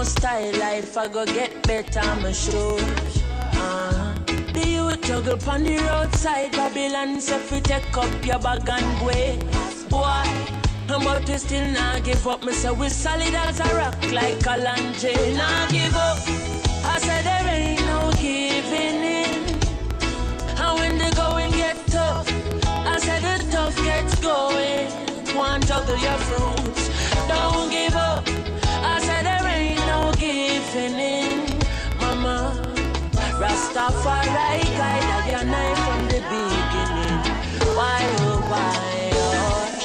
no style, life I go get better, I'm sure. The youth juggle pon the roadside, Babylon say fi take up your bag and go. Boy, but we still not give up. Me say we solid as a rock like Kalanje. Nah give up. I said there ain't no giving in. And when the going get tough, I said the tough gets going. One juggle your fruits, don't give up. I said there ain't no giving in, mama. Rastafari guide your knife from the beginning. Why oh why oh?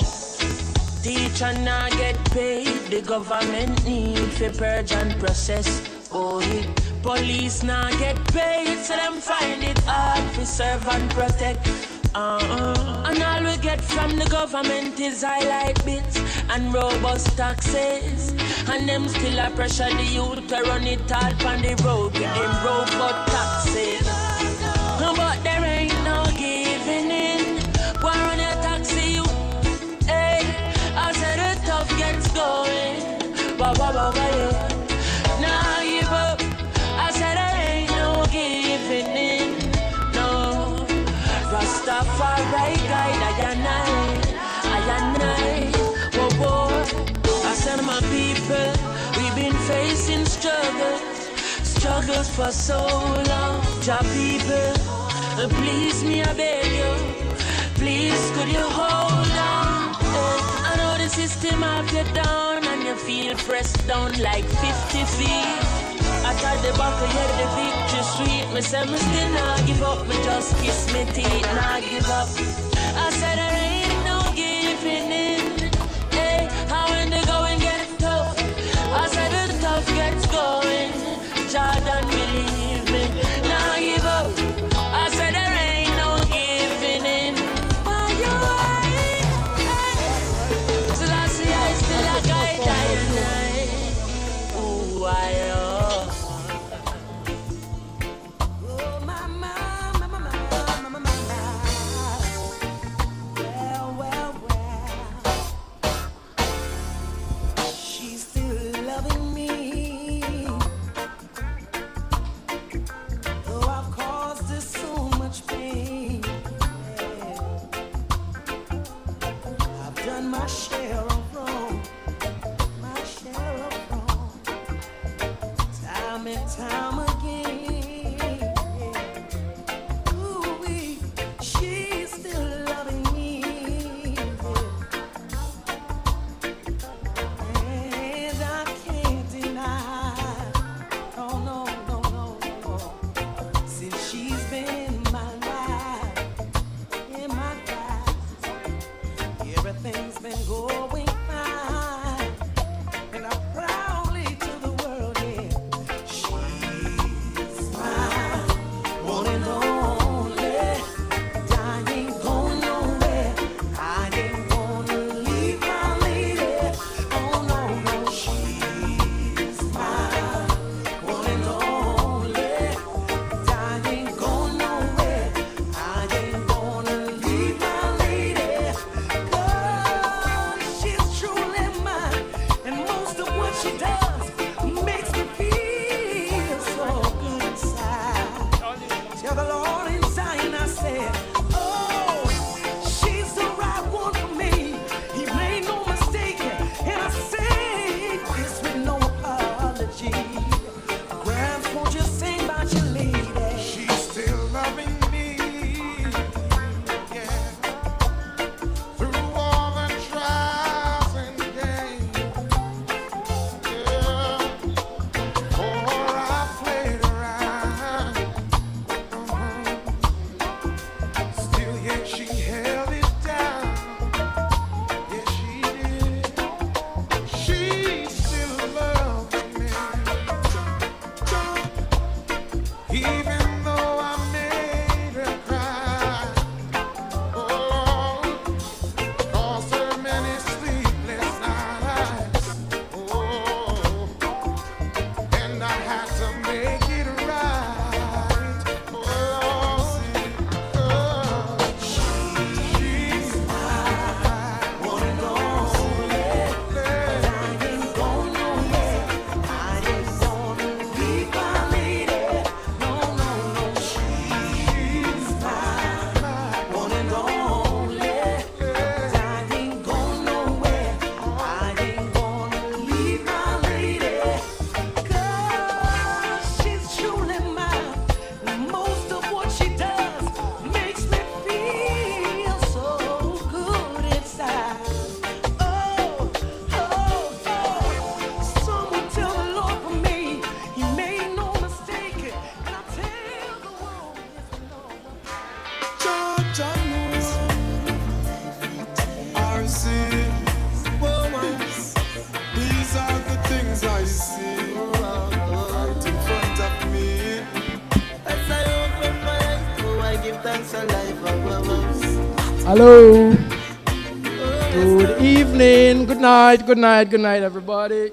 Teacher not get paid. The government need for purge and process. Oh, police not get paid, so them find it hard to serve and protect. And all we get from the government is highlight bits and robust taxes. And them still a pressure the youth to run it all on the road with them robot taxes. But there ain't no giving in. Why run your taxi you? Hey, I said the tough gets going. Ba ba ba ba yeah. Nah give up. I said there ain't no giving in. No. Rastafari guide I and I. Oh boy, I said my people, we've been facing struggles for so long. Ja people, please me I beg you, please could you hold on? I know the system have you down and you feel pressed down like 50 feet. I tried the buckle, yeah, the victory sweet. Me say me still not give up, me just kiss me teeth, not give up. I said there ain't no giving in. Hey, how when the going get tough, I said the tough gets going. Jordan believe me, not give up. I said there ain't no giving in. Why you right? So I see I still a guide I. Ooh, why Hello. Good evening. Good night. Good night. Good night, everybody.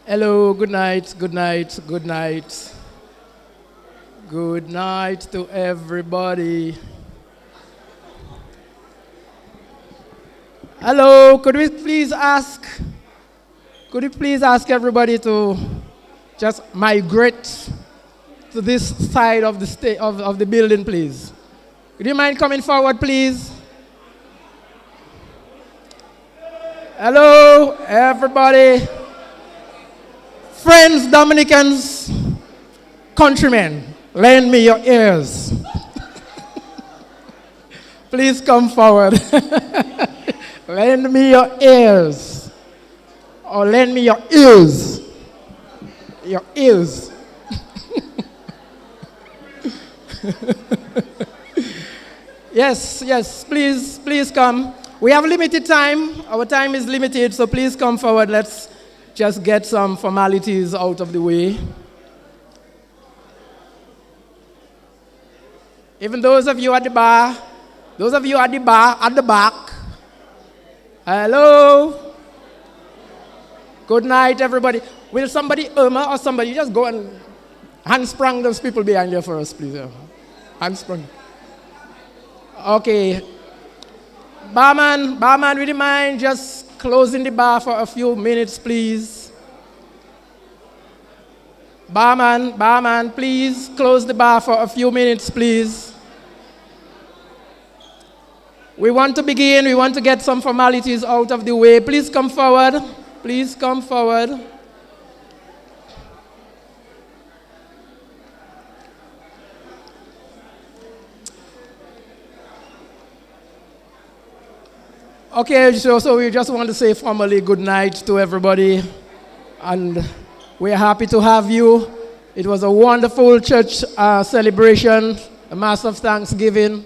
Hello. Good night. Good night. Good night. Good night to everybody. Hello. Could we please ask everybody to just migrate to this side of the of the building, please? Would you mind coming forward, please? Hello, everybody. Friends, Dominicans, countrymen, lend me your ears. Please come forward. Lend me your ears. Or lend me your ears. Your ears. Yes, please come. We have limited time. Our time is limited, so please come forward. Let's just get some formalities out of the way. Even those of you at the bar, at the back, hello. Good night, everybody. Will somebody, Irma or somebody, just go and handsprung those people behind you for us, please. Handsprung. Okay. Barman, would you mind just closing the bar for a few minutes, please? Barman, please close the bar for a few minutes, please. We want to begin. We want to get some formalities out of the way. Please come forward. Please come forward. Okay, so we just want to say formally good night to everybody, and we're happy to have you. It was a wonderful church celebration, a Mass of Thanksgiving.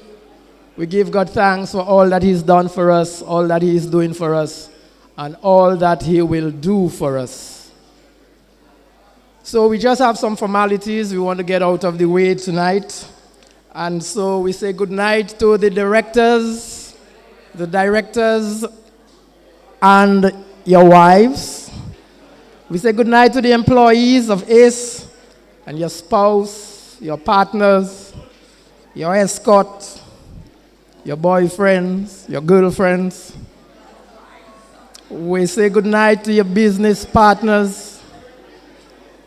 We give God thanks for all that He's done for us, all that He is doing for us, and all that He will do for us. So we just have some formalities we want to get out of the way tonight. And so we say good night to the directors and your wives. We say good night to the employees of ACE and your spouse, your partners, your escort, your boyfriends, your girlfriends. We say good night to your business partners,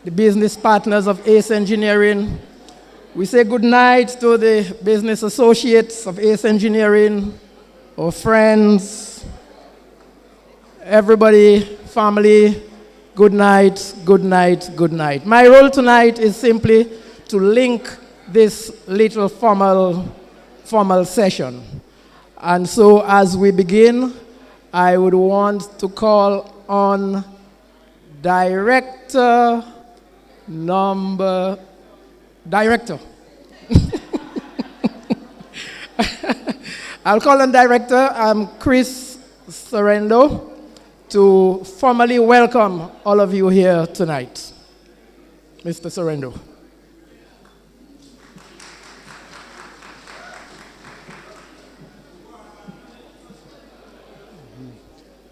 the business partners of ACE Engineering. We say good night to the business associates of ACE Engineering, our friends, everybody, family, good night, good night, good night. My role tonight is simply to link this little formal session. And so as we begin, I would want to call on Director. I'll call on Director Chris Sorrendo to formally welcome all of you here tonight. Mr. Sorrendo.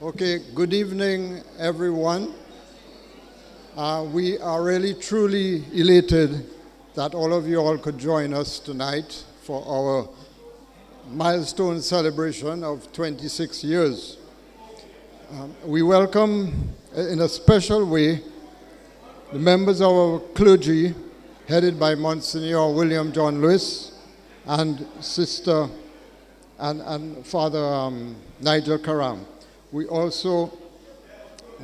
Okay, good evening, everyone. We are really truly elated that all of you all could join us tonight for our milestone celebration of 26 years. We welcome, in a special way, the members of our clergy, headed by Monsignor William John Lewis and Sister and Father Nigel Karam. We also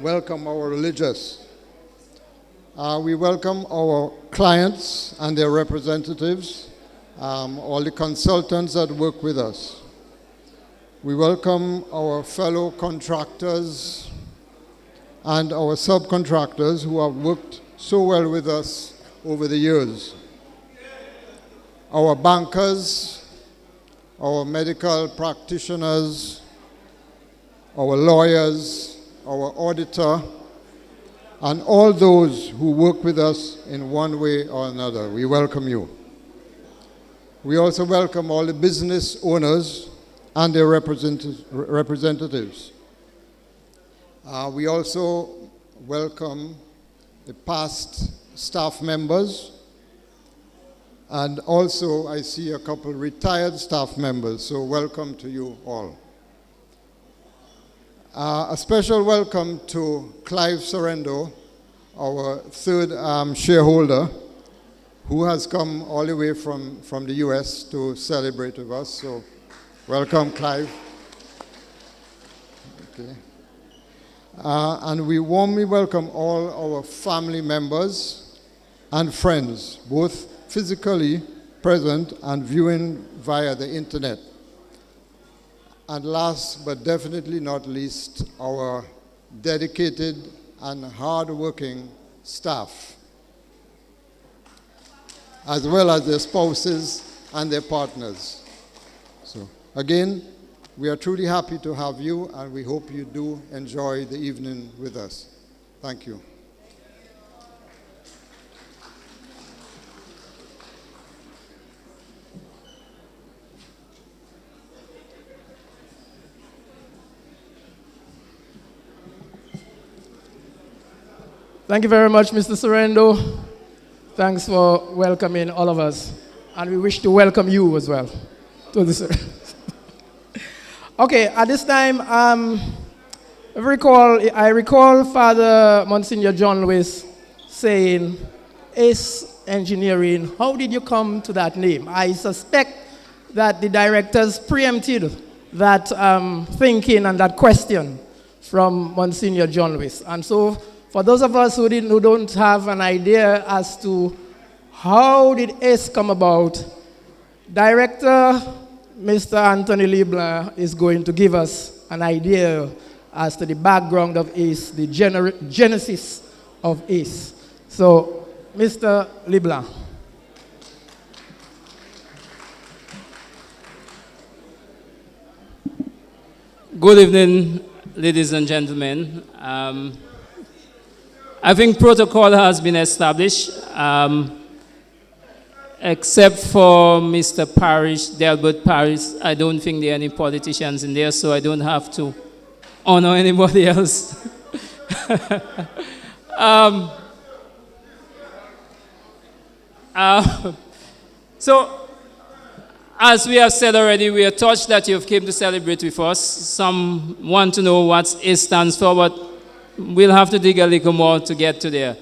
welcome our religious. We welcome our clients and their representatives, all the consultants that work with us. We welcome our fellow contractors and our subcontractors who have worked so well with us over the years. Our bankers, our medical practitioners, our lawyers, our auditor, and all those who work with us in one way or another. We welcome you. We also welcome all the business owners and their representatives. We also welcome the past staff members, and also I see a couple retired staff members, so welcome to you all. A special welcome to Clive Sorrento, our third shareholder, who has come all the way from the US to celebrate with us. So welcome, Clive. Okay. And we warmly welcome all our family members and friends, both physically present and viewing via the internet. And last but definitely not least, our dedicated and hard-working staff, as well as their spouses and their partners. So again, we are truly happy to have you, and we hope you do enjoy the evening with us. Thank you. Thank you very much, Mr. Sorrento. Thanks for welcoming all of us. And we wish to welcome you as well to this. Okay, at this time, I recall Father Monsignor John Lewis saying, ACE Engineering, how did you come to that name? I suspect that the directors preempted that thinking and that question from Monsignor John Lewis. And so, for those of us who don't have an idea as to how did ACE come about, Director Mr. Anthony LeBlanc is going to give us an idea as to the background of ACE, the genesis of ACE. So, Mr. LeBlanc. Good evening, ladies and gentlemen. I think protocol has been established, except for Mr. Parrish, Delbert Parrish. I don't think there are any politicians in there, so I don't have to honor anybody else. So, as we have said already, we are touched that you've came to celebrate with us. Some want to know what ACE stands for, but we'll have to dig a little more to get to there.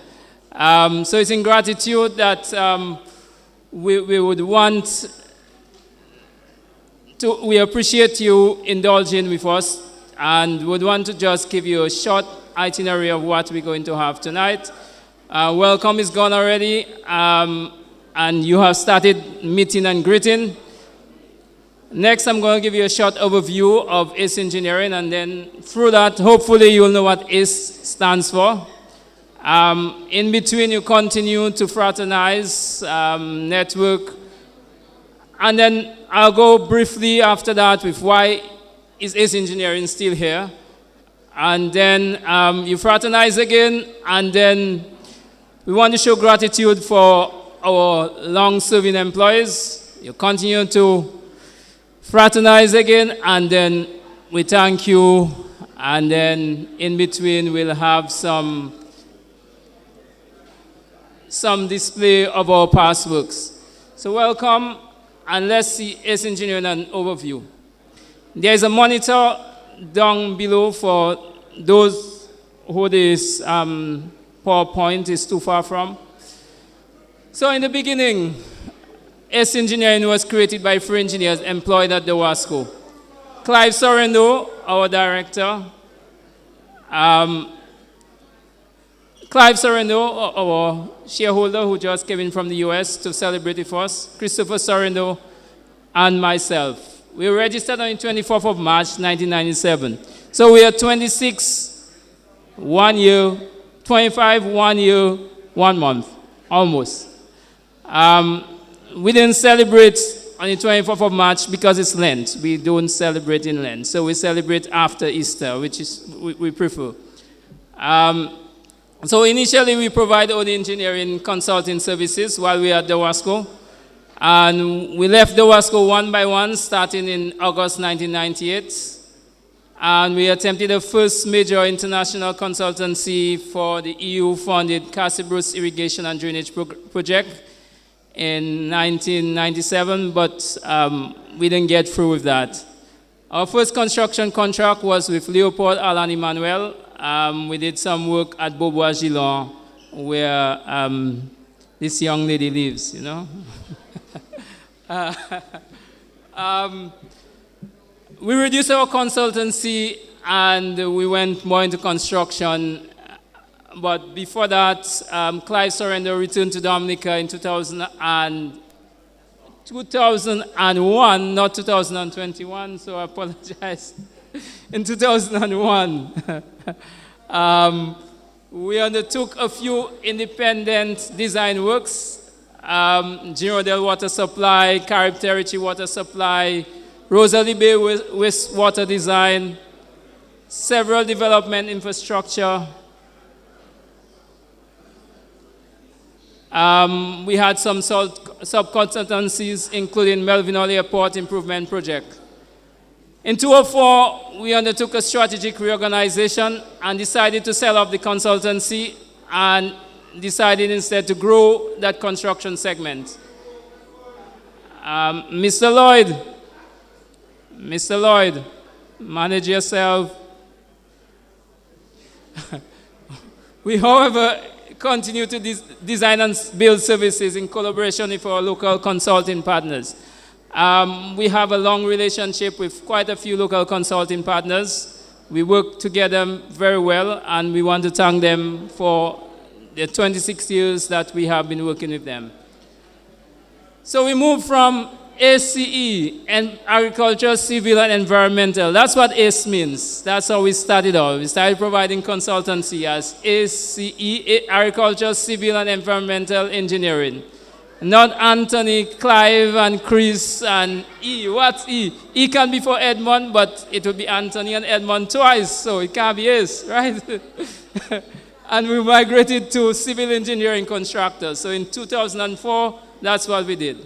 So it's in gratitude that we would want to, we appreciate you indulging with us, and would want to just give you a short itinerary of what we're going to have tonight. Welcome is gone already, and you have started meeting and greeting. Next, I'm going to give you a short overview of ACE Engineering, and then through that, hopefully you'll know what ACE stands for. In between, you continue to fraternize, network, and then I'll go briefly after that with why is ACE Engineering still here. And then you fraternize again, and then we want to show gratitude for our long-serving employees. You continue to fraternize again, and then we thank you, and then in between we'll have some display of our past works. So welcome, and let's see ACE Engineering an overview. There is a monitor down below for those who this PowerPoint is too far from. So in the beginning, ACE Engineering was created by 4 engineers employed at the WASCO. Clive Sorrento, our director. Clive Sorrento, our shareholder who just came in from the US to celebrate with us. Christopher Sorrento, and myself. We were registered on the 24th of March, 1997. So we are 26, 1 year, 25, 1 year, 1 month, almost. We didn't celebrate on the 24th of March because it's Lent. We don't celebrate in Lent. So we celebrate after Easter, which is we prefer. So initially, we provide only engineering consulting services while we are at the WASCO. And we left the WASCO one by one, starting in August 1998. And we attempted the first major international consultancy for the EU-funded Castle Bruce Irrigation and Drainage Project in 1997, but we didn't get through with that. Our first construction contract was with Leopold Alan Emmanuel. We did some work at Beaubois-Gillon, where this young lady lives, you know. We reduced our consultancy and we went more into construction. But before that, Clive Sorrento returned to Dominica in 2001, not 2021, so I apologize. In 2001, we undertook a few independent design works. Girondale Water Supply, Carib Territory Water Supply, Rosalie Bay wastewater design, several development infrastructure. We had some sub-consultancies, including Melvinol Airport Improvement Project. In 2004, we undertook a strategic reorganization and decided to sell off the consultancy and decided instead to grow that construction segment. Mr. Lloyd, manage yourself. We, however, continue to design and build services in collaboration with our local consulting partners. We have a long relationship with quite a few local consulting partners. We work together very well, and we want to thank them for the 26 years that we have been working with them. So we moved from ACE, and Agriculture, Civil, and Environmental. That's what ACE means. That's how we started out. We started providing consultancy as ACE, Agriculture, Civil, and Environmental Engineering. Not Anthony, Clive, and Chris, and E. What's E? E can be for Edmond, but it would be Anthony and Edmond twice, so it can't be ACE, right? And we migrated to civil engineering contractors. So in 2004, that's what we did.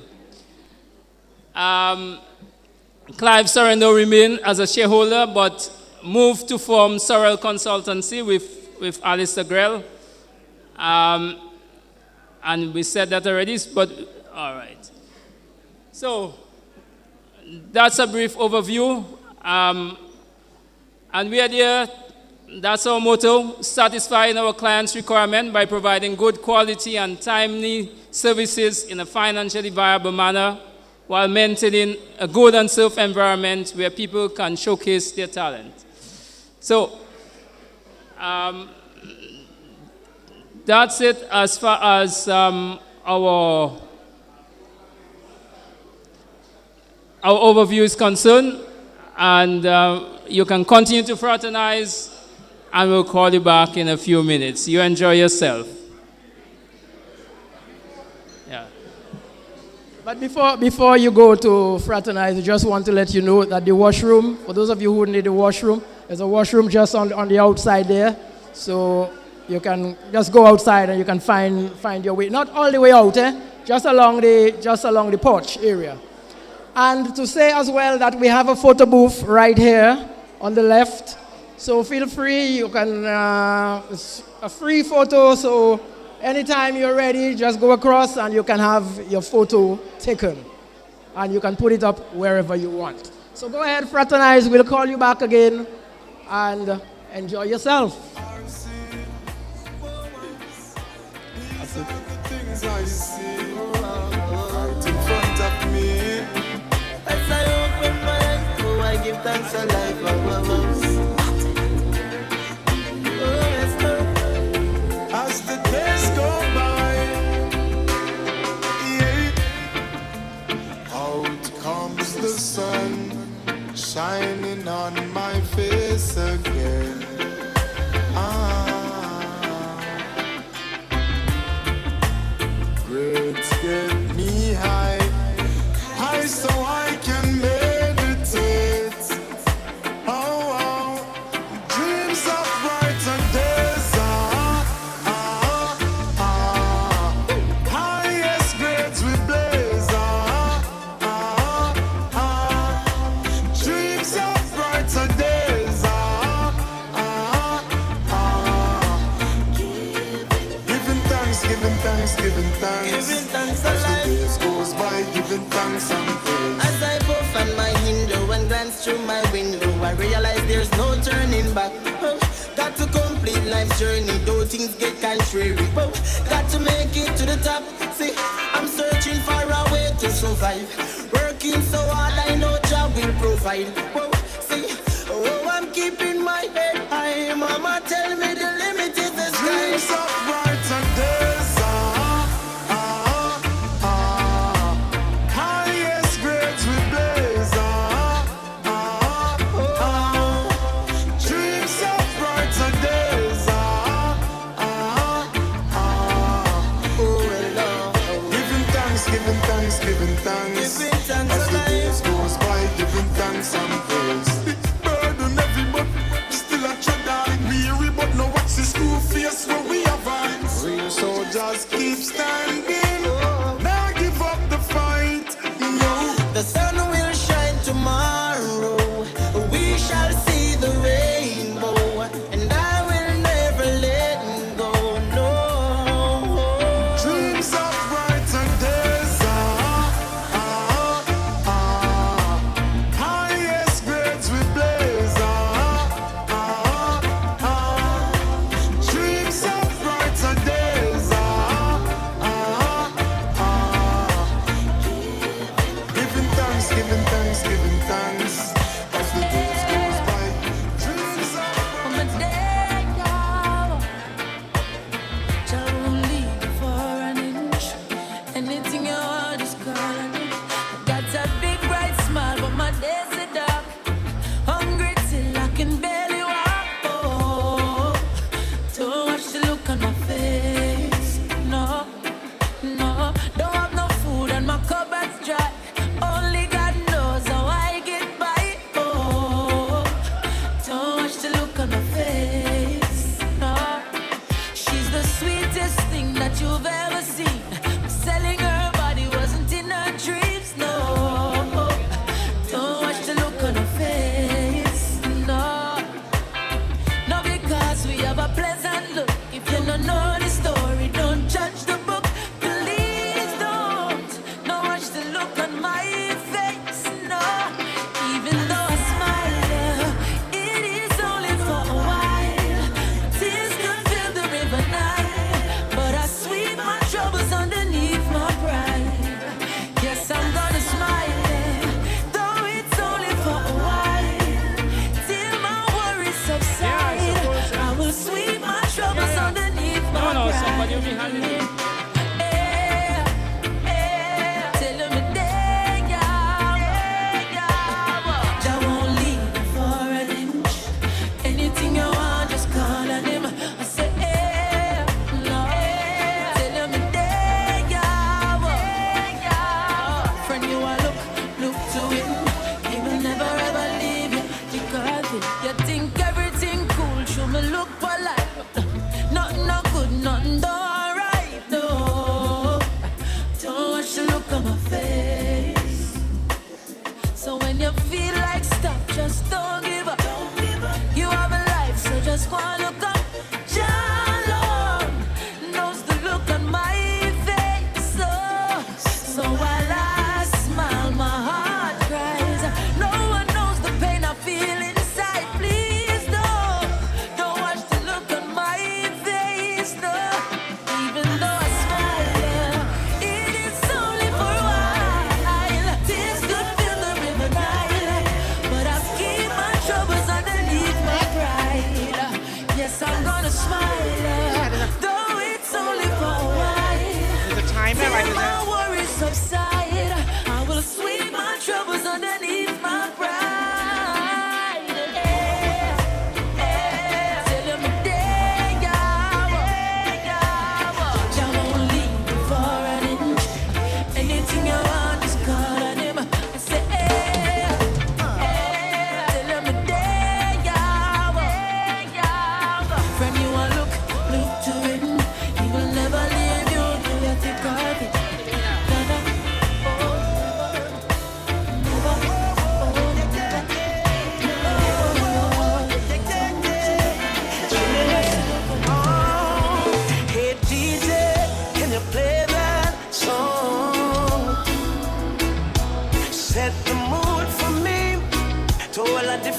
Clive Sorrento remained as a shareholder, but moved to form Sorrel Consultancy with Alistair Grell. And we said that already, but all right. So that's a brief overview. And we are there, that's our motto, satisfying our clients' requirement by providing good quality and timely services in a financially viable manner, while maintaining a good and safe environment where people can showcase their talent. So that's it as far as our overview is concerned. And you can continue to fraternize, and we'll call you back in a few minutes. You enjoy yourself. But before you go to fraternize, I just want to let you know that the washroom, for those of you who need a washroom, there's a washroom just on the outside there. So you can just go outside and you can find your way. Not all the way out, just along the porch area. And to say as well that we have a photo booth right here on the left. So feel free, you can, it's a free photo, so anytime you're ready, just go across and you can have your photo taken. And you can put it up wherever you want. So go ahead, fraternize. We'll call you back again and enjoy yourself. That's it. As the days go by, out comes the sun, shining on my face again. Grades get me high, high so I can meditate. Dreams of brighter days. giving thanks. Giving thanks As the alive. days goes by, giving thanks and praise. As I puff on my window and glance through my window, I realize there's no turning back. Oh, got to complete life's journey, though things get contrary. Oh, got to make it to the top. See, I'm searching for a way to survive. Working so hard, I know job will provide. Oh, see, oh, I'm keeping my head high. Mama tell me the limit is the sky. Dreams of brighter days, highest grades we blaze, dreams of brighter days, giving thanks, giving thanks, giving thanks. Giving thanks As the alive. days goes by, giving thanks and praise. Burden heavy, but still a tread weary, but no what's the school face where we advance. Real soldiers keep standing, now give up the fight. No, The sun will shine tomorrow. We shall see the rainbow, and I will never let go. No. dreams of brighter days, highest grades we blaze, dreams of brighter days, giving thanks, giving thanks, giving thanks, as the days goes by, dreams of I'm a dead cow. Child won't leave for an inch. Anything you want, just call on it. Got a big bright smile, but my days are dark. Hungry till I can barely walk. Oh, don't watch the look on my face. No, no, don't have no food and my cupboard's dry. Only God knows how I get by. Oh, don't watch the look on her face. No, she's the sweetest thing that you've ever seen. Selling her body wasn't in her dreams. No, don't watch the look on her face. No, no, because we have a pleasant look. If you don't know the story, don't judge the book. Please don't. No, watch the look on my face. No, even though I smile, it is only for a while. Tears could fill the river Nile, but I sweep my troubles underneath my pride. Yes, I'm gonna smile, though it's only for a while. Till my worries subside, I will sweep my troubles underneath my No, pride. somebody will be handling it. Tell him a day, I won't leave for an inch. Anything you want, just call on him. I say, no. Tell him a day, friend, you are look to him. He will never ever leave you because you think everything cool. Show me look polite. Nothing no good, nothing done right. No, don't watch the look on my face. So when you feel like stop, just don't give up. You have a life, so just go and look up. John Lord knows the look on my face. So while I smile, my heart cries. No one knows the pain I feel inside. Please don't watch the look on my face. No, even though I smile, it is only for a while. Tears could fill the river Nile, but I keep my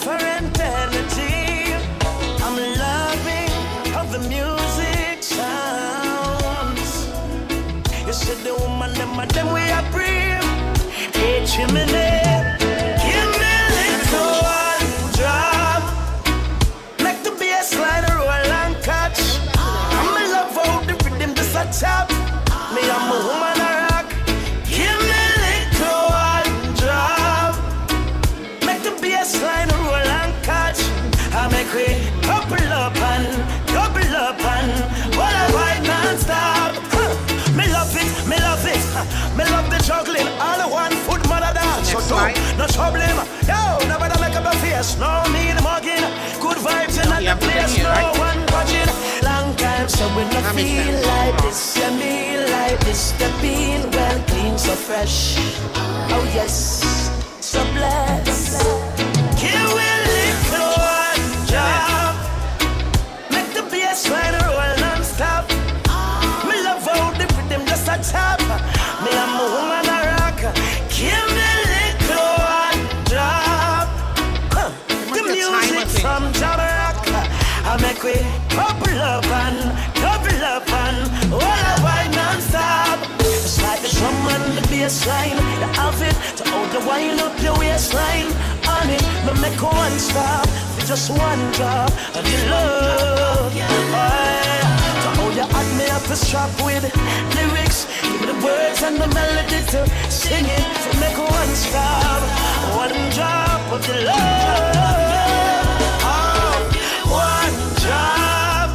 different energy. I'm loving how the music sounds. You said the woman, them we are brave. Hey, chimney, give me a little one drop. Make the bass line roll and catch. I'm in love how the rhythm just a tap. Me, I'm a woman a rock. Give me a little one drop. Make the bass line roll and catch. I make we couple up and what a vibe non-stop. Me love it, me love it. Me love the juggling. All the one foot mother dance. So do no trouble. Yo, nobody make up a face. No need mugging. Good vibes in the place. No one watching. Long time so we no feel like this. Yeah, me like this. The bean well clean, so fresh. Oh yes, so blessed. Can we lick one job? Make the bass line roll non-stop. Me love how the rhythm just a tap. Me I'm a woman a rock. Give me a little one drop. The music from Jamaica. I make we couple up and all I wine non-stop. It's like the drum and the bass line. The outfit to hold the wine up your waistline. On it, me make one stop. Just one drop of your love. To hold your heart, me up to strap with lyrics. Give me the words and the melody to sing it. To make one stop, one drop of your love. Oh, one drop.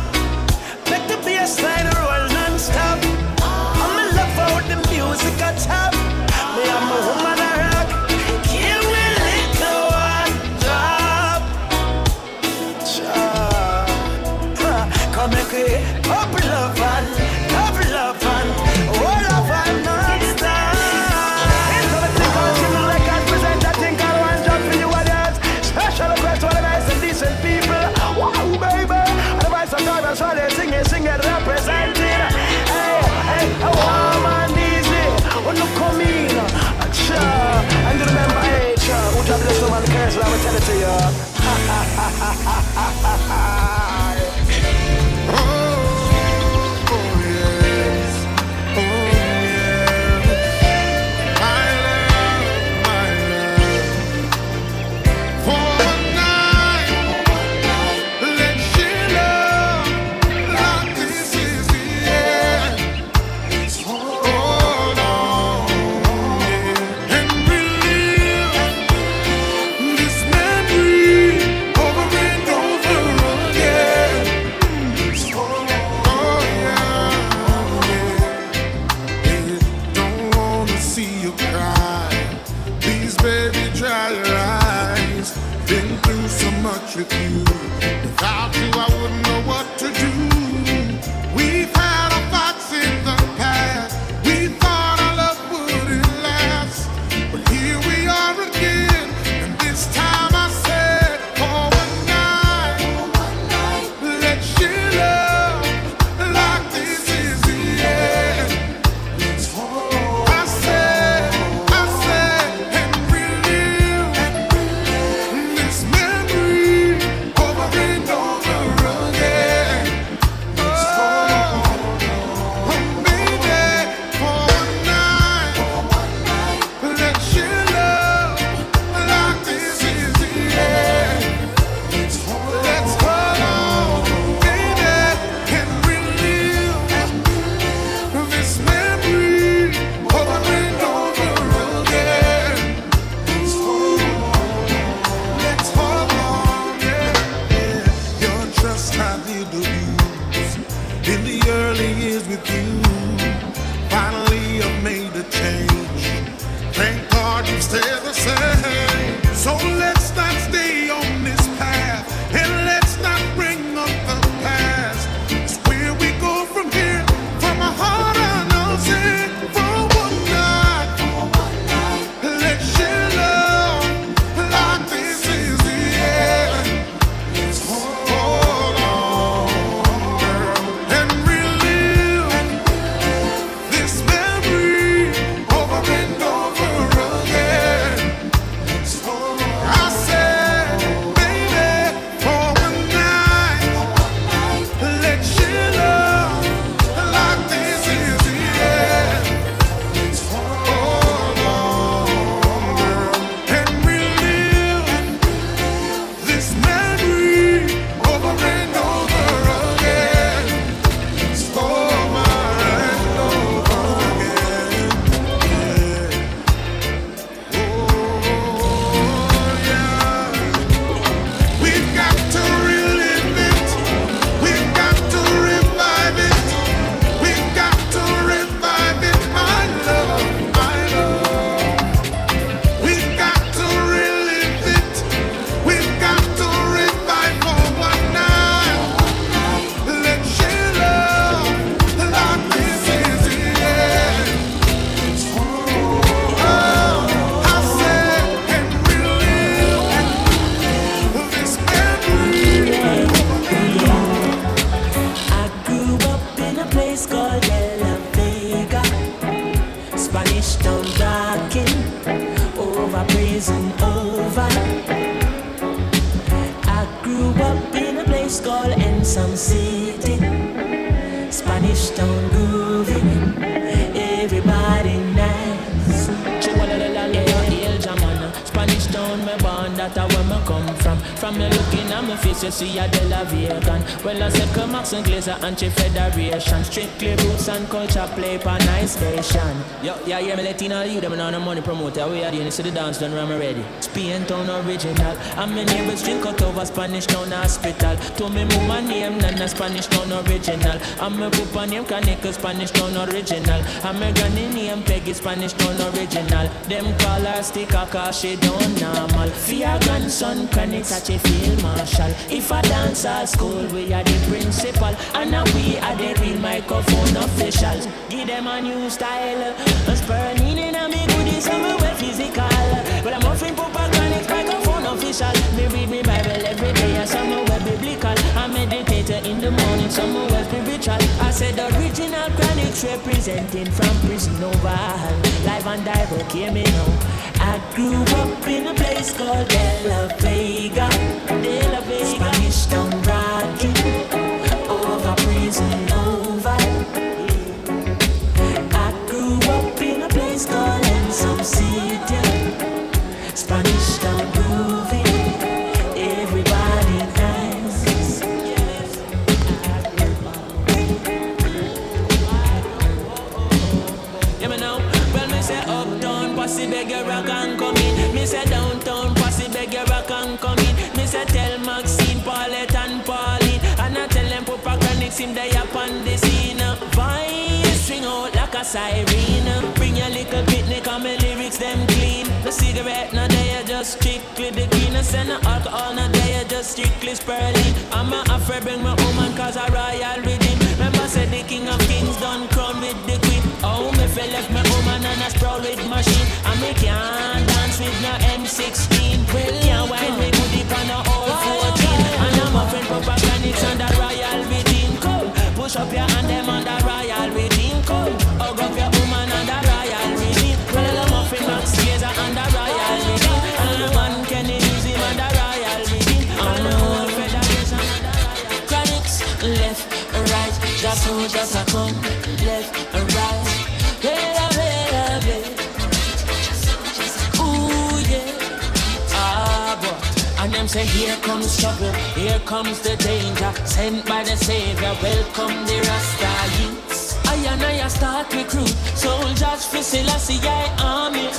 Make the bass line roll non-stop. I'm in love with the music I tap. Me, I'm a woman I rock. Give me a little one drop. Come make it couple up and all of our non-stop. It's gonna take on you like I present. I think I want to for you audience. Special request to all the nice and decent people. Wow, baby. Otherwise I'm talking, so they sing it, representing. Hey, a woman easy. When you come in, and you remember, hey, who just bless the man curse, I will tell it to you. With you, without you I wouldn't know what to do. We've had our fights in the past. We thought our love wouldn't last, but here we are again. And this time I said, for one night, let's share love like this is the end. I said, and relive this memory over and over again. place called Ensom City. Spanish Town grooving, everybody nice. Spanish Town, me born, that's where me come from. From me looking at my face, you see a De La Vegan. Well, I say Max and Glazer and Chief Federation. Strictly roots and culture play for nice station. Yo, yeah, me letting all you, them on the money promoter. We are doing this to the dance done, I'm ready. Spain Town original. And my neighbors drink out over Spanish Town hospital. To me mama name, Nana Spanish Town original. And my papa name, Kaneka Spanish Town original. And my granny name, Peggy Spanish Town original. Them call her sticker cause she don't normal. For your grandson, Chronic such a field marshal. If I dance at school, we are the principal. And now we are the real microphone officials. Give them a new style. I'm spurning in a me goodies, I'm well physical. But I'm offering Papa Chronic's microphone official. Me read me Bible every day, and some well biblical. I meditate in the morning, some well spiritual. I said original Chronic's representing from prison over. Live and direct, hear me now. I grew up in a place called De La Vega. De La Vega. Spanish Town rocking over prison over. I grew up in a place called Ensom City. Spanish Town grooving, everybody nice. Yeah, me know. Well, me say uptown, posse beg your rock and come in. Me say downtown, posse beg your rock and come in. Me say tell Maxine, Paulette and Pauline. And I tell them Papa Chronic's him they up on the scene. Voice string out like a siren. Bring your little picnic and my lyrics them clean. The cigarette now they just strictly the green. I send the alcohol now they just strictly spurling. I'm a afraid bring my woman cause a royal rhythm. Remember said the king of kings done crown with the queen. Oh me fell left my woman and a sprawl with machine. And me can't dance with no M16. Well can't wind me good deep on a old 14. And I'm a friend Papa Chronic's on the royal redeem code. Push up your hand them on the royal redeem code. Hug up your woman on the royal redeem. Well I'm a friend Max Glazer on the royal redeem. And I'm on Kenny use him on the royal redeem. And the whole federation on the royal Chronic's left, right. Just so just a come left, right. Ooh yeah. Ah boy. And them say here comes trouble, here comes the danger. Sent by the Savior, welcome the Rasta youths. I start recruit soldiers for Selassie army.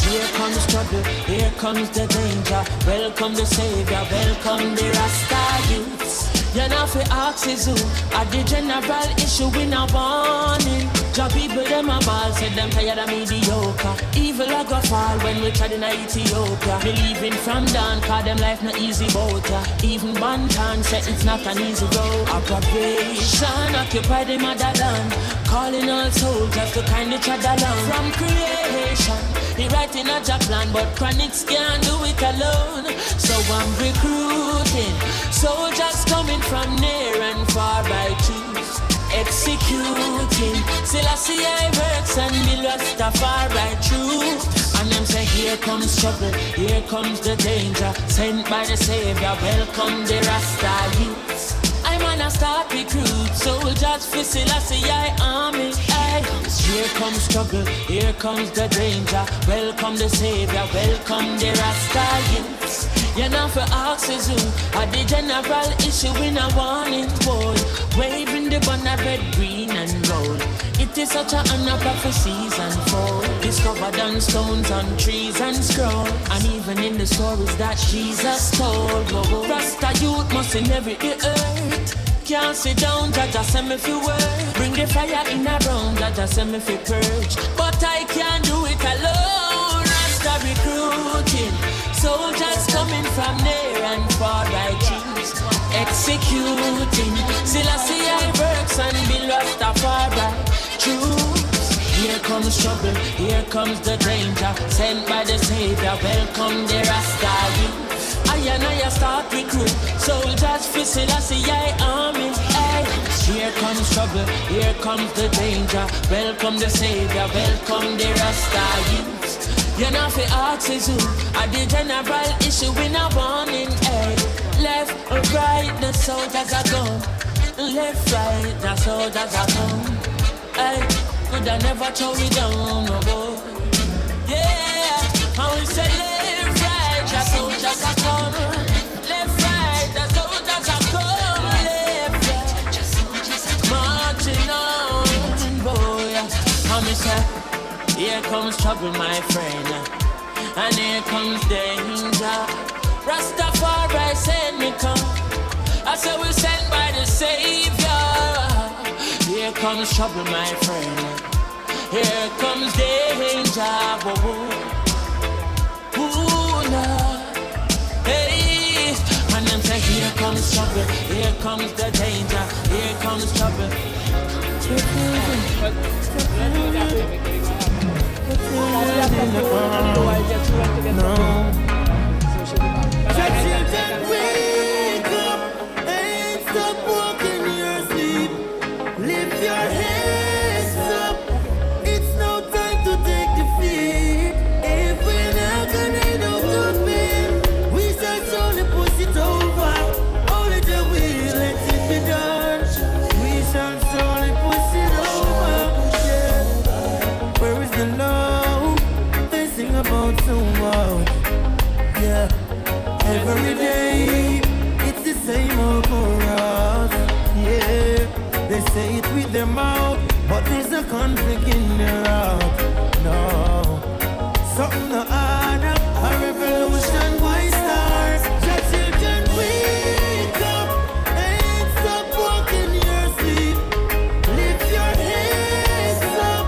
Here comes trouble, here comes the danger. Welcome the Savior, welcome the Rasta youths. You know fi ask is who at the general issue in a warning. Job people them a ball, said them tired of mediocre. Evil a go fall when we tried in Ethiopia. Believing from down, cause them life not easy boat. Even Bantan said it's not an easy road. Operation occupy the motherland, calling all soldiers to kindly tread along. From creation, he writing a job plan, but Chronic's can't do it alone. So I'm recruiting soldiers coming from near and far by twos. Executing Selassie works and be lost far by truth. And them say here comes trouble, here comes the danger. Sent by the Savior, welcome the Rasta youths. I'm on a start recruit soldiers for Selassie army. Here comes trouble, here comes the danger. Welcome the Savior, welcome the Rasta youths. You know for axes who at the general issue in a warning boy. Waving the banner red, green and gold. It is such an honor prophecies unfold. Discovered on stones, on trees and scroll. And even in the stories that Jesus told. Rasta youth must inherit the earth. Can't sit down, Jaja send me fi work. Bring the fire in a round, Jaja send me fi purge. But I can't do it alone. Rasta recruiting soldiers coming from near and far by Jews. Executing Selassie works and be lost far by truth. Here comes trouble, here comes the danger. Sent by the Savior, welcome the Rasta youth. I start recruit soldiers for Selassie army. Here comes trouble, here comes the danger. Welcome the Savior, welcome the Rasta youth. You know fi ask is who at the general issue in a warning. left, right, that's how that I come. Left, right, that's how that I come. I could have never throw me down, no boy. Yeah, how we say left, right, that's how that I come. Left, right, that's how that I come. Left, right, marching on, boy. How me say, here comes trouble, my friend, and here comes danger. Rastafari send me come. I said we sent by the Savior. Here comes trouble, my friend. Here comes danger. Ooh, Lord. Hey, and them say here comes trouble. Here comes the danger. Here comes trouble. Children, wake up and stop walking in your sleep. Lift your hands up. It's no time to take defeat. If we're not gonna do good, we shall surely push it over. Only the will let it be done. We shall surely push it over. Yeah. Where is the love? They sing about so much. Yeah. Every day, it's the same old chorus. Yeah, they say it with their mouth, but there's a conflict in their heart. No, something to honor, a revolution why start. The children wake up and stop walking your sleep. Lift your hands up.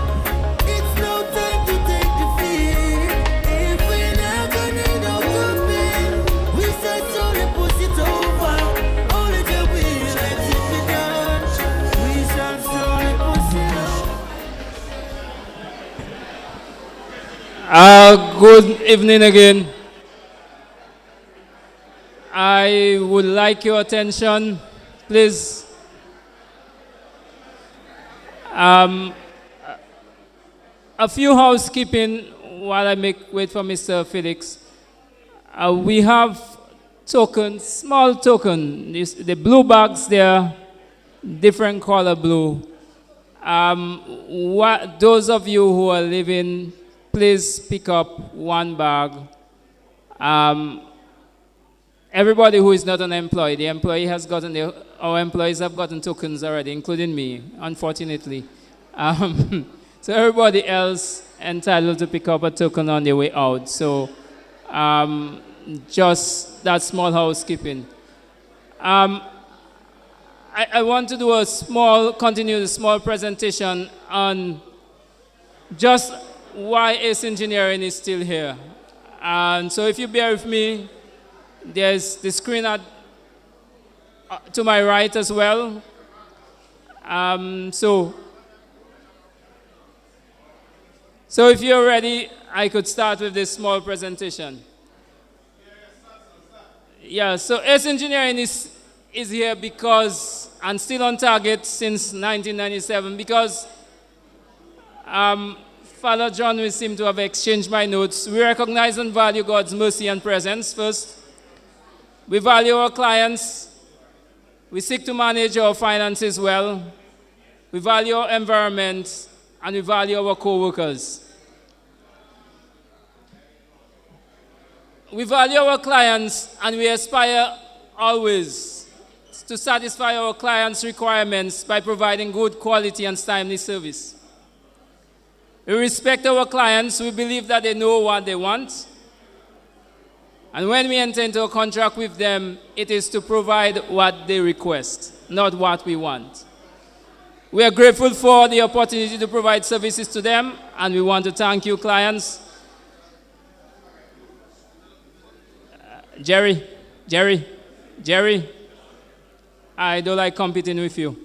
It's no time to take defeat. If we're not gonna do good, we shall surely push it over. Only the will let it be done. We shall surely push it over. Good evening again. I would like your attention, please. A few housekeeping while I wait for Mr. Felix. We have tokens, small token. The blue bags there, different color blue. Those of you who are living, please pick up one bag. Everybody who is not an employee, the employee has gotten our employees have gotten tokens already, including me, unfortunately. So everybody else entitled to pick up a token on their way out. So just that small housekeeping. I want to do continue the small presentation on just why ACE Engineering is still here. And so if you bear with me, there's the screen to my right as well. So if you're ready, I could start with this small presentation. Yeah, so ACE Engineering is here because, and still on target since 1997, because Father John will seem to have exchanged my notes. We recognize and value God's mercy and presence first. We value our clients. We seek to manage our finances well. We value our environment, and we value our co-workers. We value our clients, and we aspire always to satisfy our clients' requirements by providing good quality and timely service. We respect our clients. We believe that they know what they want. And when we enter into a contract with them, it is to provide what they request, not what we want. We are grateful for the opportunity to provide services to them, and we want to thank you, clients. Jerry, I don't like competing with you.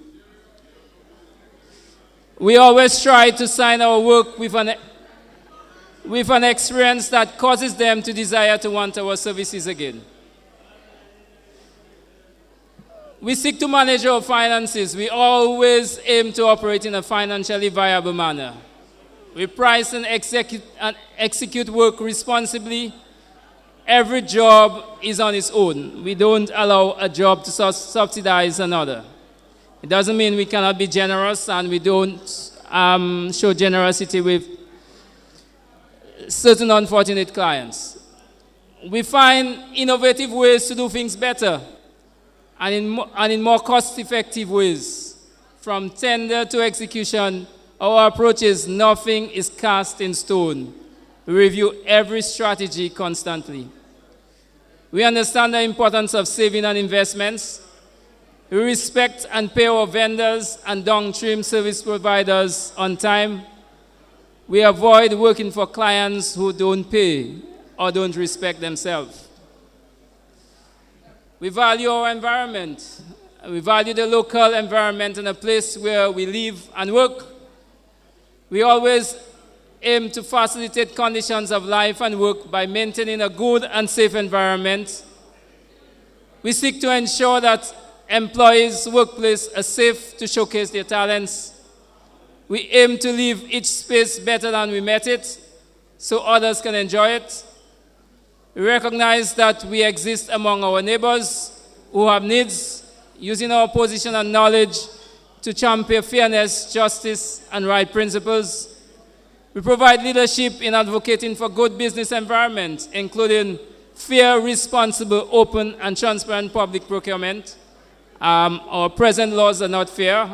We always try to sign our work with an experience that causes them to desire to want our services again. We seek to manage our finances. We always aim to operate in a financially viable manner. We price and execute work responsibly, every job is on its own. We don't allow a job to subsidize another. It doesn't mean we cannot be generous, and we don't show generosity with certain unfortunate clients. We find innovative ways to do things better and in more cost-effective ways. From tender to execution, our approach is nothing is cast in stone. We review every strategy constantly. We understand the importance of saving and investments. We respect and pay our vendors and downstream service providers on time. We avoid working for clients who don't pay or don't respect themselves. We value our environment. We value the local environment and the place where we live and work. We always aim to facilitate conditions of life and work by maintaining a good and safe environment. We seek to ensure that employees' workplace are safe to showcase their talents. We aim to leave each space better than we met it, so others can enjoy it. We recognize that we exist among our neighbors who have needs, using our position and knowledge to champion fairness, justice, and right principles. We provide leadership in advocating for good business environment, including fair, responsible, open, and transparent public procurement. Our present laws are not fair.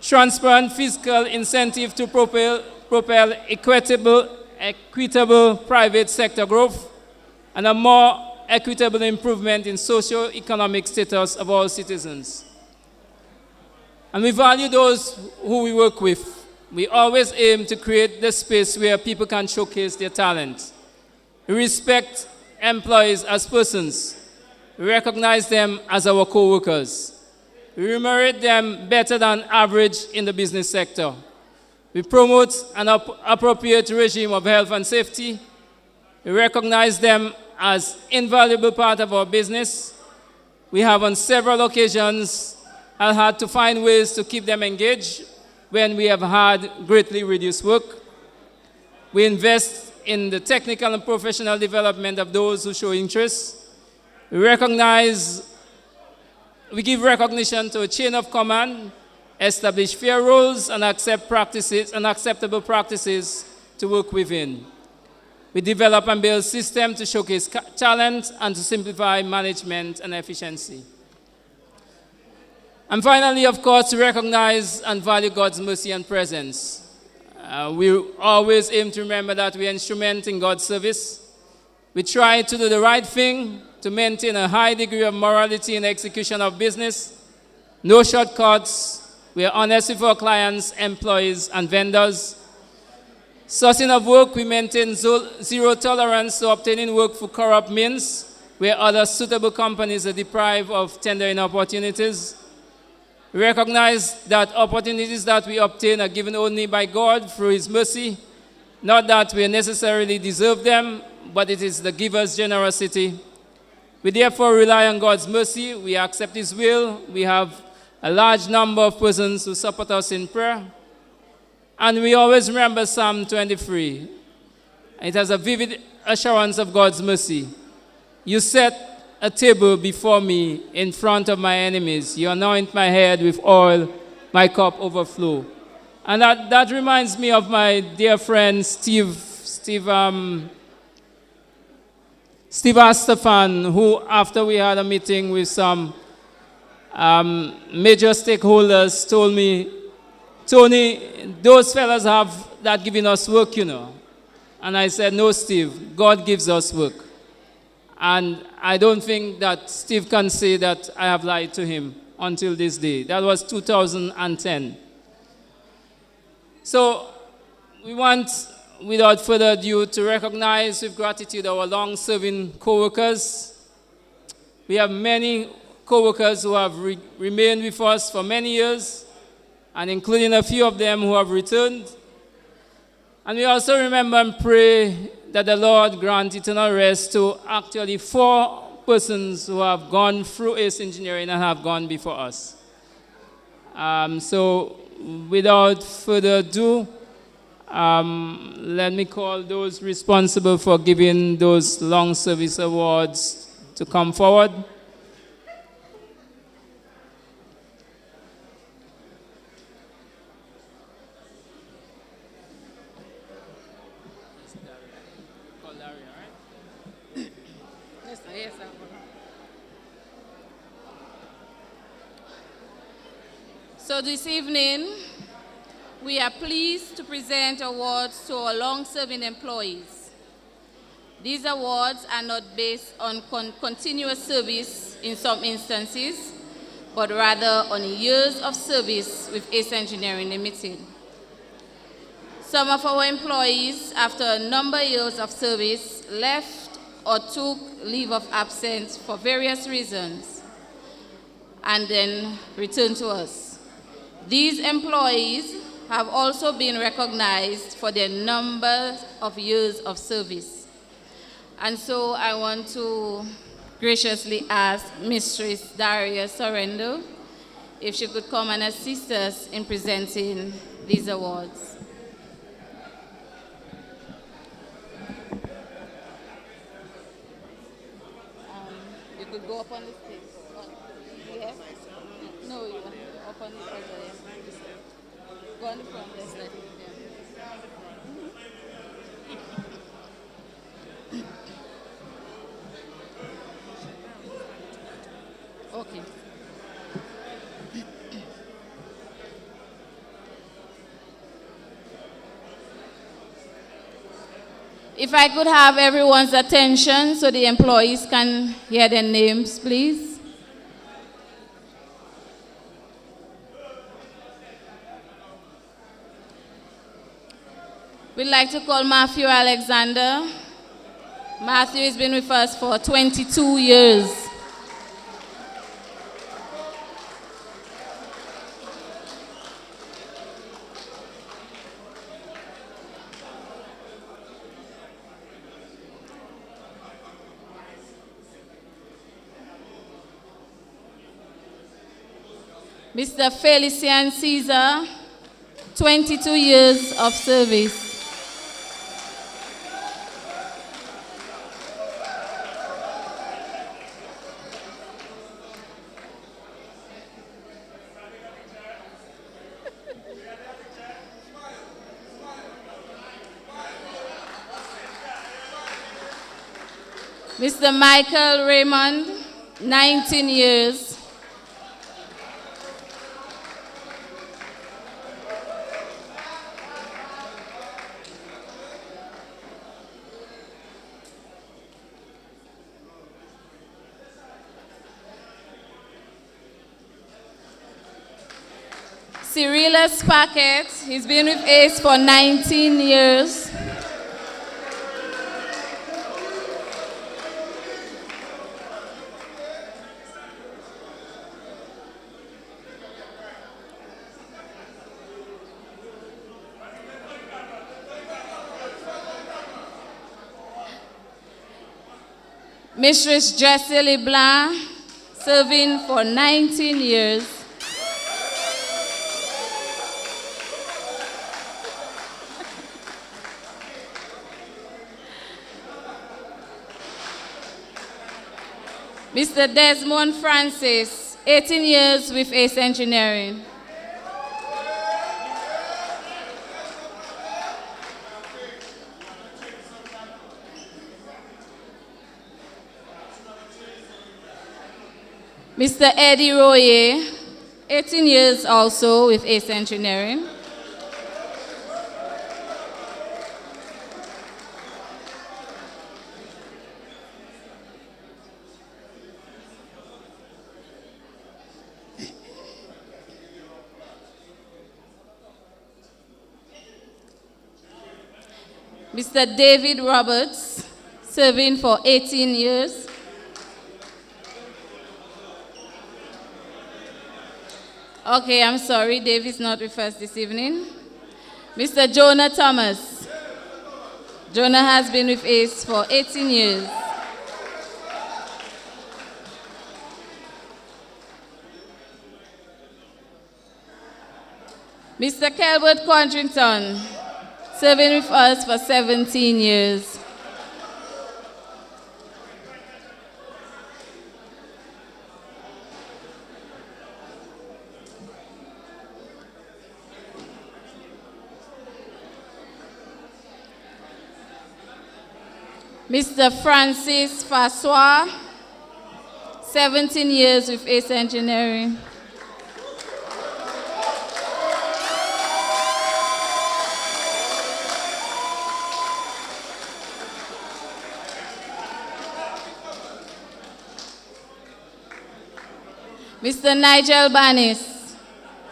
Transparent fiscal incentive to propel equitable private sector growth, and a more equitable improvement in socio-economic status of all citizens. And we value those who we work with. We always aim to create the space where people can showcase their talent. We respect employees as persons. We recognize them as our co-workers. We remunerate them better than average in the business sector. We promote an appropriate regime of health and safety. We recognize them as invaluable part of our business. We have on several occasions had to find ways to keep them engaged when we have had greatly reduced work. We invest in the technical and professional development of those who show interest. We give recognition to a chain of command, establish fair rules, and acceptable practices to work within. We develop and build systems to showcase talent and to simplify management and efficiency. And finally, of course, we recognize and value God's mercy and presence. We always aim to remember that we are instrument in God's service. We try to do the right thing, to maintain a high degree of morality in the execution of business. No shortcuts. We are honest with our clients, employees, and vendors. Sourcing of work, we maintain zero tolerance to obtaining work through corrupt means, where other suitable companies are deprived of tendering opportunities. We recognize that opportunities that we obtain are given only by God through His mercy, not that we necessarily deserve them, but it is the giver's generosity. We therefore rely on God's mercy. We accept His will. We have a large number of persons who support us in prayer. And we always remember Psalm 23. It has a vivid assurance of God's mercy. You set a table before me in front of my enemies. You anoint my head with oil, my cup overflow. And that reminds me of my dear friend Steve Astafan, who, after we had a meeting with some major stakeholders, told me, Tony, those fellas have that giving us work, you know. And I said, no, Steve, God gives us work. And I don't think that Steve can say that I have lied to him until this day. That was 2010. So we want, without further ado, to recognize with gratitude our long-serving co-workers. We have many co-workers who have remained with us for many years, and including a few of them who have returned. And we also remember and pray that the Lord grant eternal rest to actually 4 persons who have gone through ACE Engineering and have gone before us. So without further ado, Let me call those responsible for giving those long service awards to come forward. So this evening, we are pleased to present awards to our long-serving employees. These awards are not based on continuous service in some instances, but rather on years of service with ACE Engineering Limited. Some of our employees, after a number of years of service, left or took leave of absence for various reasons and then returned to us. These employees have also been recognized for their number of years of service. And so I want to graciously ask Mistress Daria Sorrento if she could come and assist us in presenting these awards. You could go up on the stage. Yes? No, you up on the other. Go on the front, let's let it, Okay. If I could have everyone's attention so the employees can hear their names, please. We'd like to call Matthew Alexander. Matthew has been with us for 22 years. Mr. Felician Caesar, 22 years of service. Mr. Michael Raymond, 19 years. Cyrilus Paquette, he's been with ACE for 19 years. Mistress Jessie LeBlanc, serving for 19 years. Mr. Desmond Francis, 18 years with ACE Engineering. Mr. Eddie Royer, 18 years also with ACE Engineering. Mr. David Roberts, serving for 18 years. Okay, I'm sorry, David's not with us this evening. Mr. Jonah Thomas. Jonah has been with ACE for 18 years. Mr. Kelbert Quadrington, serving with us for 17 years. Mr. Francis Fassois, 17 years with ACE Engineering. Mr. Nigel Banis,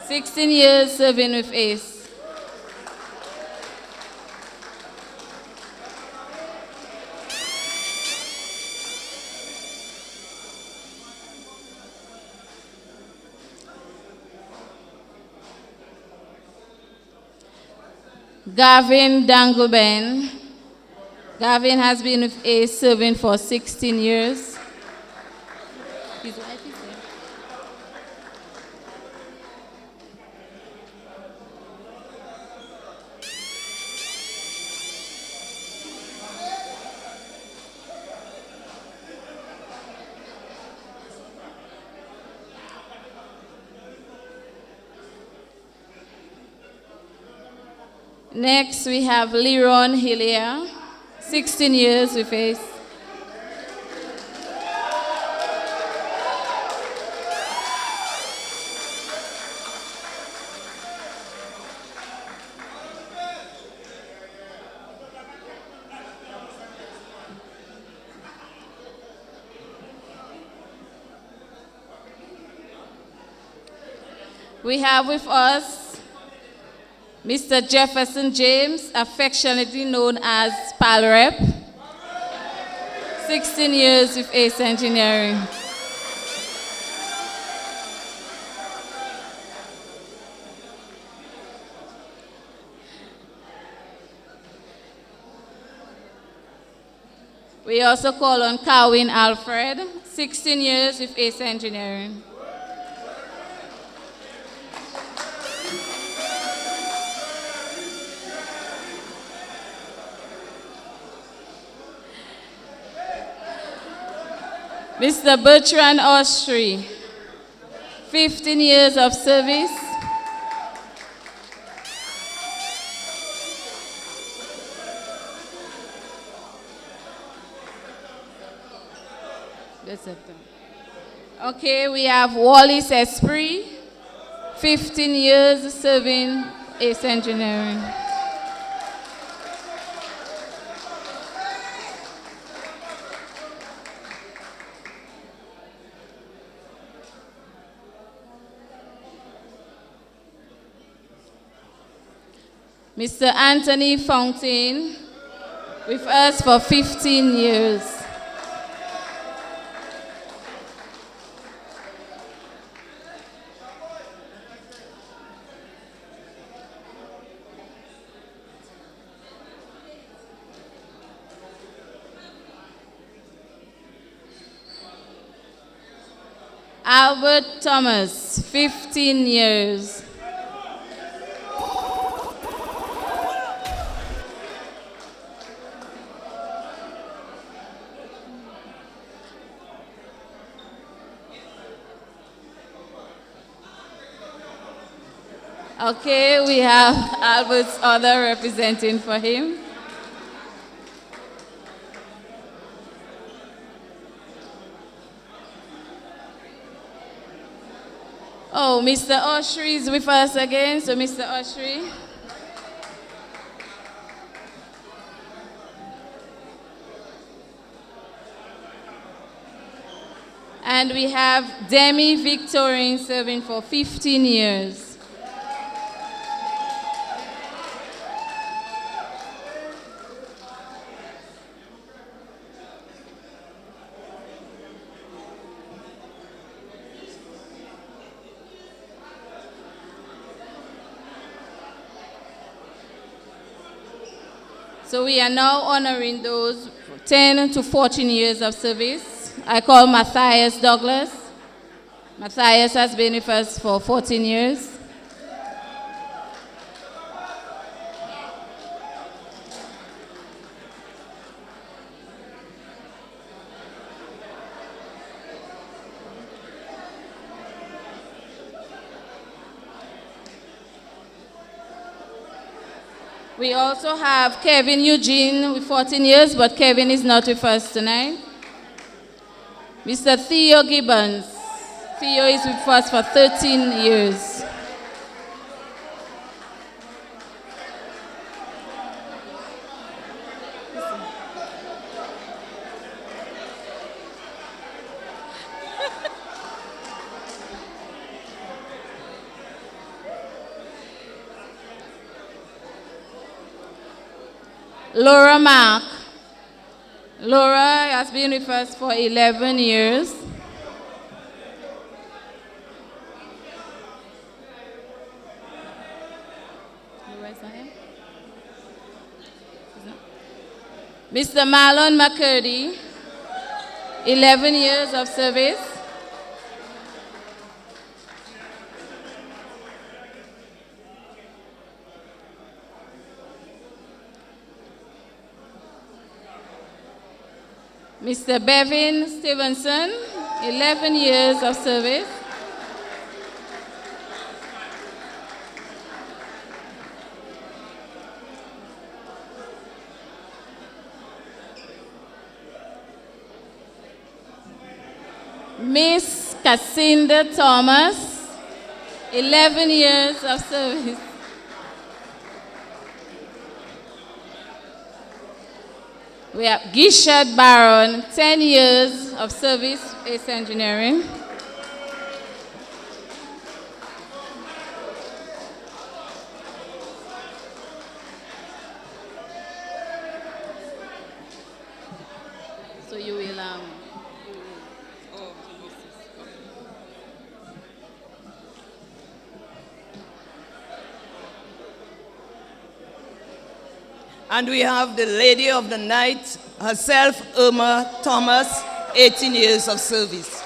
16 years serving with ACE. Gavin Dangleben. Gavin has been with ACE serving for 16 years. His wife is there. Next, we have Leron Hilia, 16 years with ACE. We have with us Mr. Jefferson James, affectionately known as PALREP, 16 years with ACE Engineering. We also call on Carwin Alfred, 16 years with ACE Engineering. Mr. Bertrand Austri, 15 years of service. Okay, we have Wallace Esprit, 15 years serving ACE Engineering. Mr. Anthony Fountain, with us for 15 years. Albert Thomas, 15 years. Okay, we have Albert's other representing for him. Oh, Mr. Oshri is with us again, so Mr. Oshri. And we have Demi Victorine serving for 15 years. So we are now honoring those 10 to 14 years of service. I call Matthias Douglas. Matthias has been with us for 14 years. We also have Kevin Eugene with 14 years, but Kevin is not with us tonight. Mr. Theo Gibbons. Theo is with us for 13 years. Laura Mark. Laura has been with us for 11 years. Mr. Marlon McCurdy, 11 years of service. Mr. Bevin Stevenson, 11 years of service. Miss Cassandra Thomas, 11 years of service. We have Gishad Baron, 10 years of service, ACE Engineering. So you will, And we have the lady of the night herself, Irma Thomas, 18 years of service.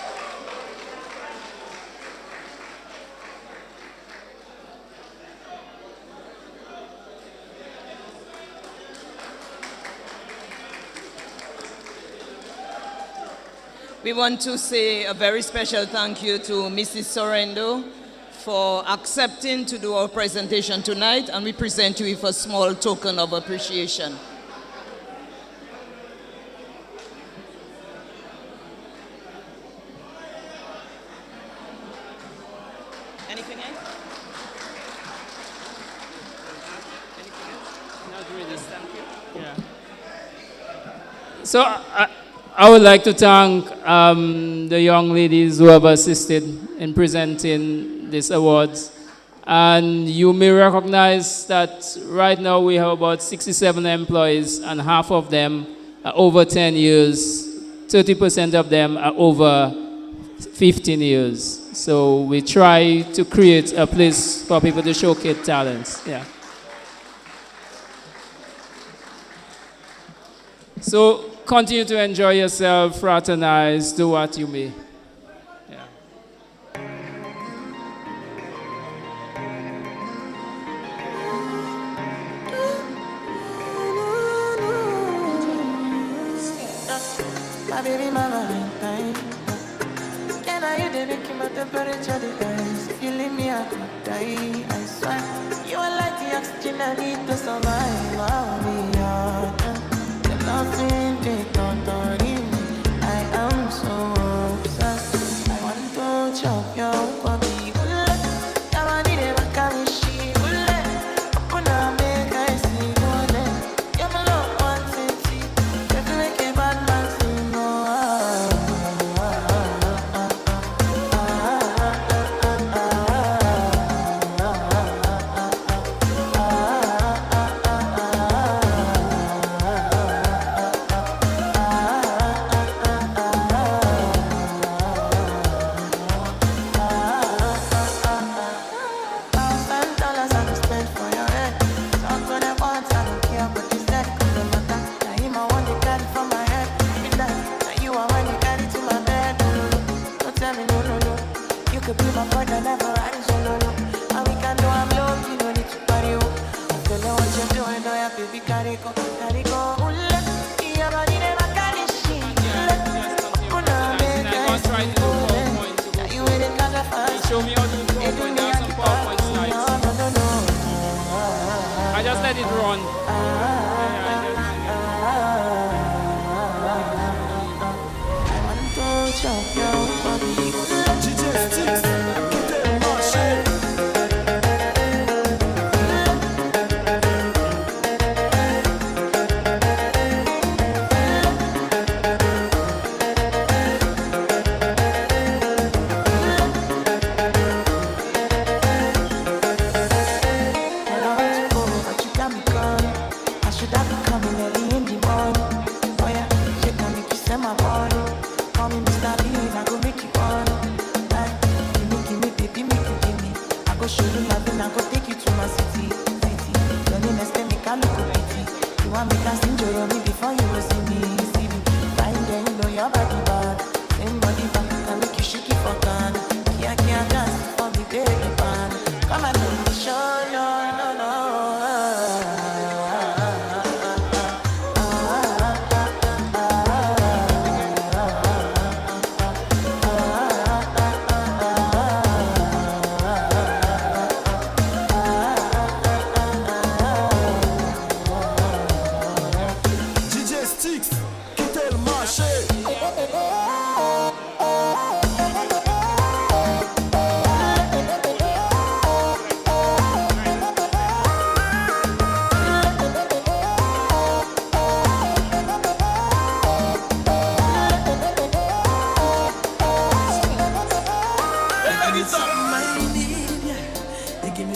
We want to say a very special thank you to Mrs. Sorrento for accepting to do our presentation tonight, and we present you with a small token of appreciation. Anything else? Not really, thank you. Yeah. So I would like to thank the young ladies who have assisted in presenting these awards. And you may recognize that right now we have about 67 employees, and half of them are over 10 years. 30% of them are over 15 years. So we try to create a place for people to showcase talents. Yeah. So continue to enjoy yourself, fraternize, do what you may. Yeah. My baby, my Valentine. Can I hear the making my temperature declines? If you leave me, I could die, I swear. You are like the oxygen I need to survive. I'll be honest. Nothing they don't me. I am so obsessed. I want to chop your body. Show me how to do PowerPoint. There are some PowerPoint slides. I just let it run.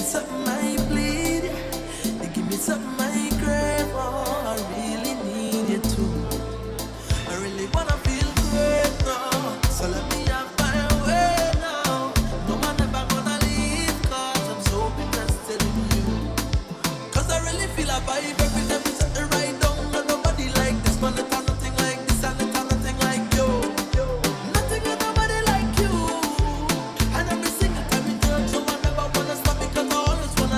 something I bleed. You give me something I crave. Oh, I really need you too. I really wanna feel great now. So let me have my way now. No man ever gonna leave, cause I'm so interested in you. Cause I really feel a vibe every time we set the right down. And nobody like this, man, it's nothing like this, and it's nothing like you. Nothing and nobody like you. And every single time we touch, no one ever wanna stop because I always wanna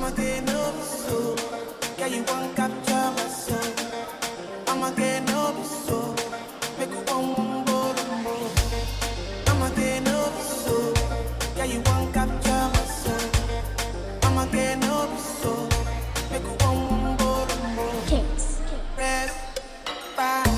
I'ma get no so. Yeah, you won't capture my soul. I'ma get no so. Make you one more. I'ma get no so. Yeah, you won't capture my soul. I'ma get no so. Make you one more. Kicks. Red, fire.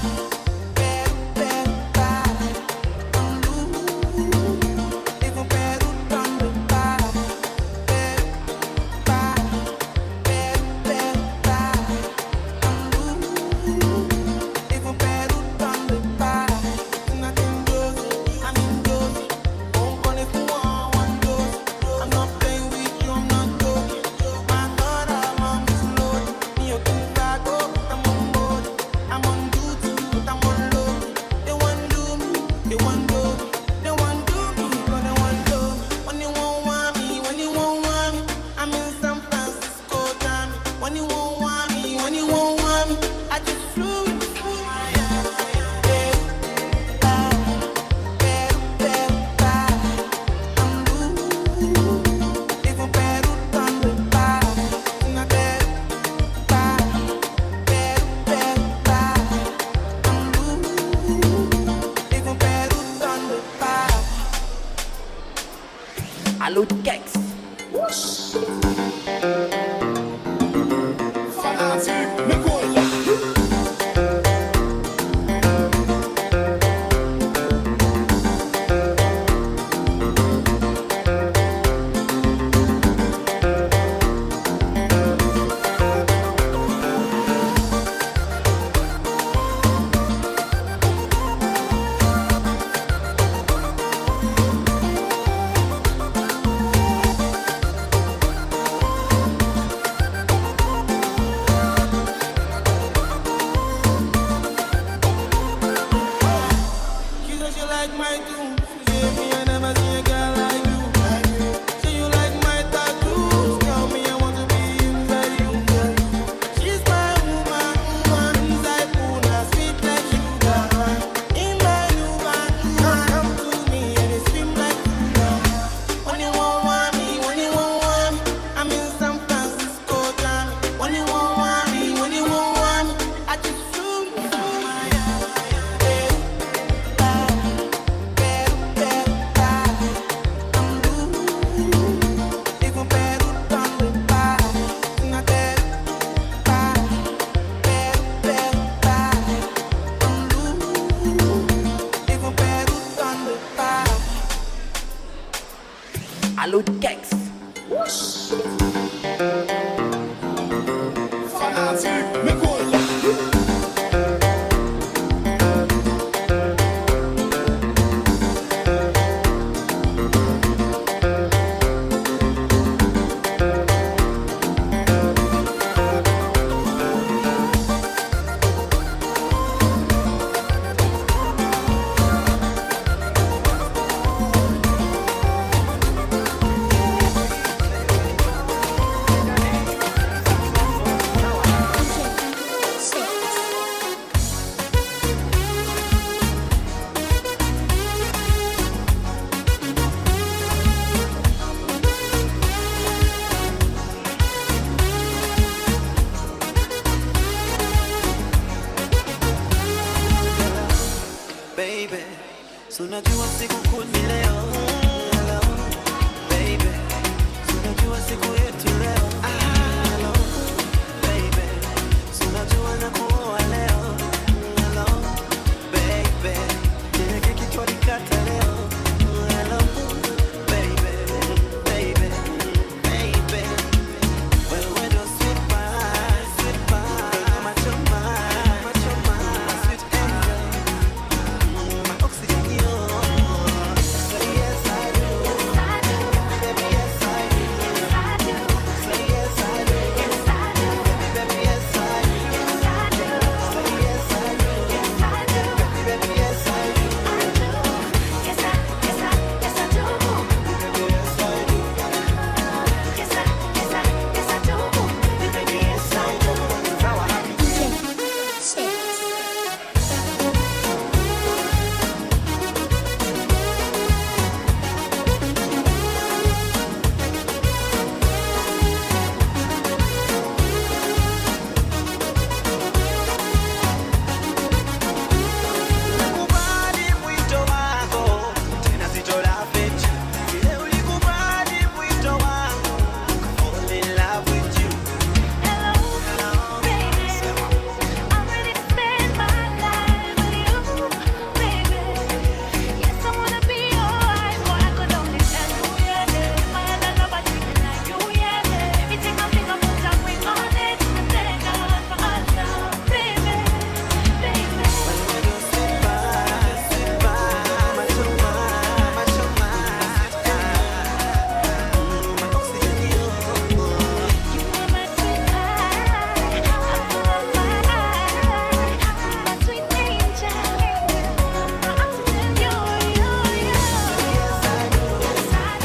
Salute Kex.